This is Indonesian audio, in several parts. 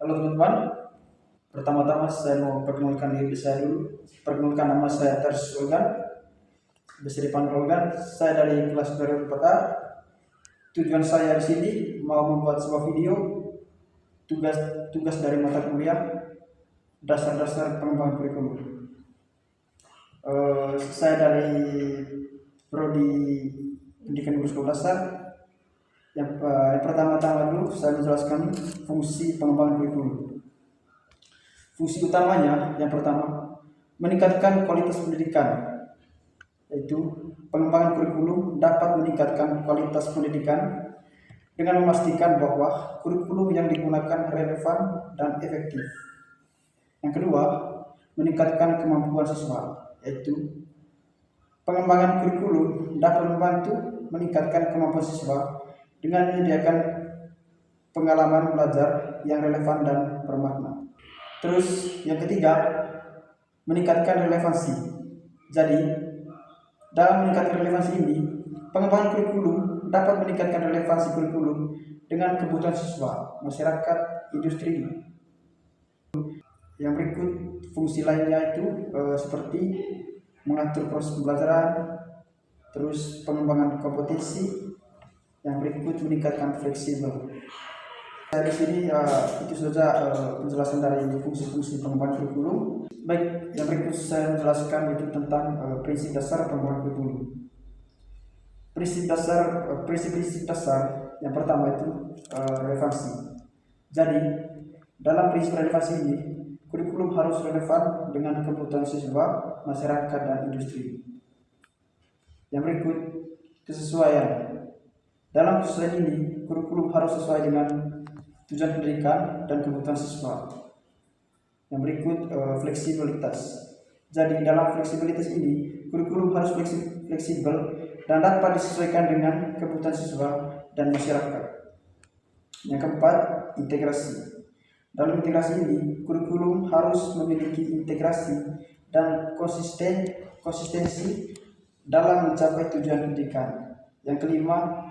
Halo teman-teman, pertama-tama saya mau perkenalkan diri saya dulu. Perkenalkan, nama saya Tersus Olgan, bisa dipanggil Olgan. Saya dari kelas 2004A. Tujuan saya di sini mau membuat sebuah video tugas dari mata kuliah dasar-dasar pengembangan kurikulum. Saya dari prodi pendidikan guru sekolah dasar. Yang pertama-tama dulu saya menjelaskan fungsi pengembangan kurikulum. Fungsi utamanya yang pertama, meningkatkan kualitas pendidikan, yaitu pengembangan kurikulum dapat meningkatkan kualitas pendidikan dengan memastikan bahwa kurikulum yang digunakan relevan dan efektif. Yang kedua, meningkatkan kemampuan siswa, yaitu pengembangan kurikulum dapat membantu meningkatkan kemampuan siswa dengan menyediakan pengalaman belajar yang relevan dan bermakna. Terus yang ketiga, meningkatkan relevansi. Jadi dalam meningkatkan relevansi ini, pengembangan kurikulum dapat meningkatkan relevansi kurikulum dengan kebutuhan siswa, masyarakat, industri. Yang berikut fungsi lainnya itu seperti mengatur proses pembelajaran, terus pengembangan kompetensi. Yang berikut meningkatkan fleksibel. Di sini itu saja penjelasan dari fungsi-fungsi pengembangan kurikulum. Baik, yang berikut saya menjelaskan itu tentang prinsip dasar pengembangan kurikulum. Prinsip-prinsip dasar yang pertama itu relevansi. Jadi dalam prinsip relevansi ini, kurikulum harus relevan dengan kebutuhan siswa, masyarakat, dan industri. Yang berikut kesesuaian. Dalam kesesuaian ini, kurikulum harus sesuai dengan tujuan pendidikan dan kebutuhan siswa. Yang berikut fleksibilitas. Jadi dalam fleksibilitas ini, kurikulum harus fleksibel dan dapat disesuaikan dengan kebutuhan siswa dan masyarakat. Yang keempat, integrasi. Dalam integrasi ini, kurikulum harus memiliki integrasi dan konsistensi dalam mencapai tujuan pendidikan. Yang kelima,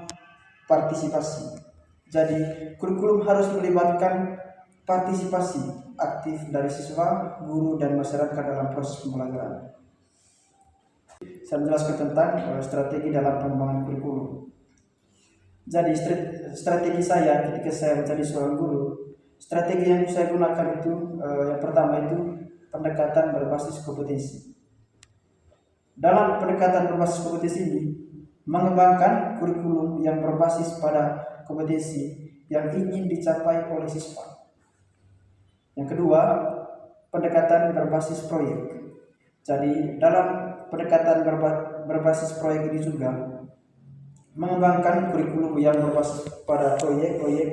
partisipasi. Jadi kurikulum harus melibatkan partisipasi aktif dari siswa, guru, dan masyarakat dalam proses pembelajaran. Saya menjelaskan tentang strategi dalam pengembangan kurikulum. Jadi strategi saya ketika saya menjadi seorang guru, strategi yang saya gunakan itu yang pertama itu pendekatan berbasis kompetensi. Dalam pendekatan berbasis kompetensi ini, mengembangkan kurikulum yang berbasis pada kompetensi yang ingin dicapai oleh siswa. Yang kedua, pendekatan berbasis proyek. Jadi dalam pendekatan berbasis proyek ini juga mengembangkan kurikulum yang berbasis pada proyek-proyek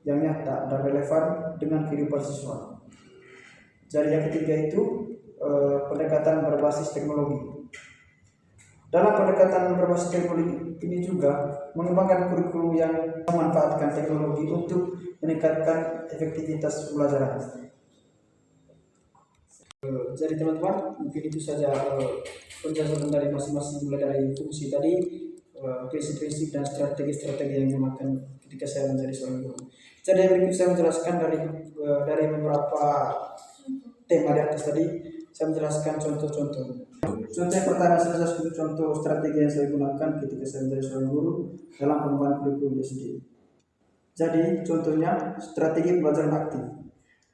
yang nyata dan relevan dengan kehidupan siswa. Jadi yang ketiga itu pendekatan berbasis teknologi. Dalam pendekatan berbasis teknologi ini juga mengembangkan kurikulum yang memanfaatkan teknologi untuk meningkatkan efektivitas pembelajaran. Jadi teman-teman, mungkin itu saja penjelasan dari masing-masing, mulai dari fungsi tadi, prinsip-prinsip dan strategi-strategi yang digunakan ketika saya menjadi seorang guru. Jadi yang berikut saya menjelaskan dari beberapa tema di atas tadi. Saya menjelaskan contoh-contoh. Contoh yang pertama, saya jelaskan contoh strategi yang saya gunakan ketika saya menjadi seorang guru dalam pengembangan kurikulum sendiri. Jadi contohnya strategi pembelajaran aktif.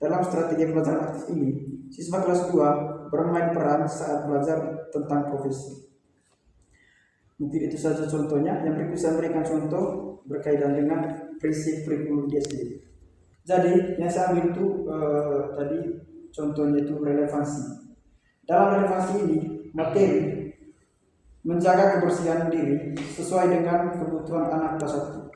Dalam strategi pembelajaran aktif ini, siswa kelas 2 bermain peran saat belajar tentang profesi. Mungkin itu saja contohnya. Yang berikut saya berikan contoh berkaitan dengan prinsip kurikulum dia sendiri. Jadi yang saya ambil itu tadi contohnya itu relevansi. Dalam relevansi ini, materi menjaga kebersihan diri sesuai dengan kebutuhan anak kelas 1.